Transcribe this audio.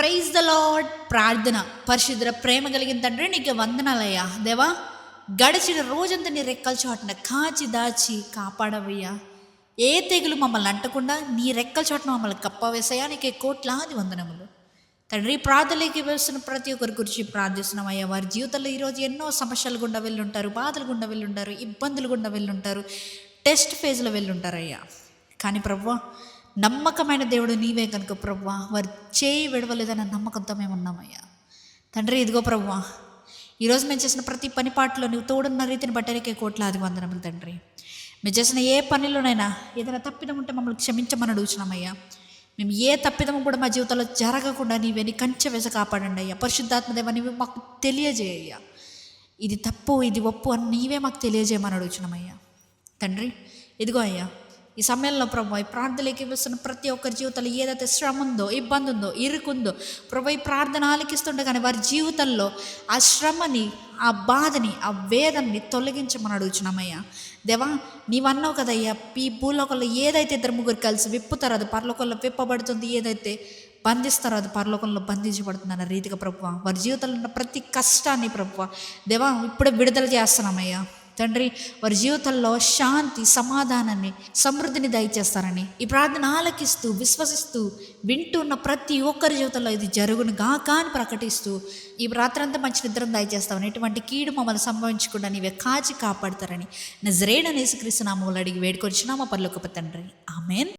Praise the lord. ప్రార్థన. పరిశుద్ధ ప్రేమ కలిగిన తండ్రి, నీకు వందనాలయ్యా. దేవా, గడిచిన రోజంతా నీ రెక్కల చాటున కాచి దాచి కాపాడవయ్యా. ఏ తెగులు మమ్మల్ని అంటకుండా నీ రెక్కల చాటున మమ్మల్ని కప్పవేసయ్యా. నీకే కోట్లాది వందనములు తండ్రి. ప్రార్థనలోకి వేస్తున్న ప్రతి ఒక్కరి గురించి ప్రార్థిస్తున్నామయ్యా. వారి జీవితంలో ఈరోజు ఎన్నో సమస్యలు గుండా వెళ్ళుంటారు, బాధలు గుండా వెళ్ళుంటారు, ఇబ్బందులు గుండా వెళ్ళుంటారు, టెస్ట్ ఫేజ్లో వెళ్ళుంటారయ్యా. కానీ ప్రభువా, నమ్మకమైన దేవుడు నీవే కనుక ప్రభువా, వారు చేయి విడవలేదన్న నమ్మకంతో మేము ఉన్నామయ్యా. తండ్రి, ఇదిగో ప్రభువా, ఈరోజు మేము చేసిన ప్రతి పని పాటలో నువ్వు తోడున్న రీతిని బట్టరికే కోట్లాది వందనములు తండ్రి. మేము చేసిన ఏ పనిలోనైనా ఏదైనా తప్పిదం ఉంటే మమ్మల్ని క్షమించమని అడుగుతున్నామయ్యా. మేము ఏ తప్పిదము కూడా మా జీవితంలో జరగకుండా నీవే నీ కంచె వేసి కాపాడండి అయ్యా. పరిశుద్ధాత్మదేవ, నీవే మాకు తెలియజేయ్యా. ఇది తప్పు, ఇది ఒప్పు అని నీవే మాకు తెలియజేయమని అడుగుతున్నామయ్యా. తండ్రి, ఇదిగో అయ్యా, ఈ సమయంలో ప్రభు ఈ ప్రార్థనలోకి వేస్తున్న ప్రతి ఒక్కరి జీవితంలో ఏదైతే శ్రమ ఉందో, ఇబ్బంది ఉందో, ఇరుకుందో ప్రభు, ఈ ప్రార్థన ఆలకిస్తుండగానే వారి జీవితంలో ఆ శ్రమని, ఆ బాధని, ఆ వేదనని తొలగించమని అడుగుతున్నామయ్యా. దేవా, నీవన్నావు కదయ్యా, ఈ భూలోకంలో ఏదైతే ఇద్దరు ముగ్గురు కలిసి విప్పుతారో అది పరలోకంలో విప్పబడుతుంది, ఏదైతే బంధిస్తారో అది పరలోకంలో బంధించబడుతుంది అన్న రీతిగా ప్రభువా, వారి జీవితంలో ఉన్న ప్రతి కష్టాన్ని ప్రభువా దేవా ఇప్పుడే విడుదల చేస్తున్నామయ్యా. తండ్రి, వారి జీవితంలో శాంతి, సమాధానాన్ని, సమృద్ధిని దయచేస్తారని ఈ ప్రార్థన ఆలకిస్తూ, విశ్వసిస్తూ, వింటూ ఉన్న ప్రతి ఒక్కరి జీవితంలో ఇది జరుగును గాక అని ప్రకటిస్తూ ఈ రాత్రంతా మంచి నిద్రను దయచేస్తామని, ఎటువంటి కీడు మమ్మల్ని సంభవించకుండా నీవే కాచి కాపాడతారని నజరేయుడైన యేసుక్రీస్తు నామములో అడిగి వేడుకొనిచున్నాము పరలోకపు తండ్రి. ఆమేన్.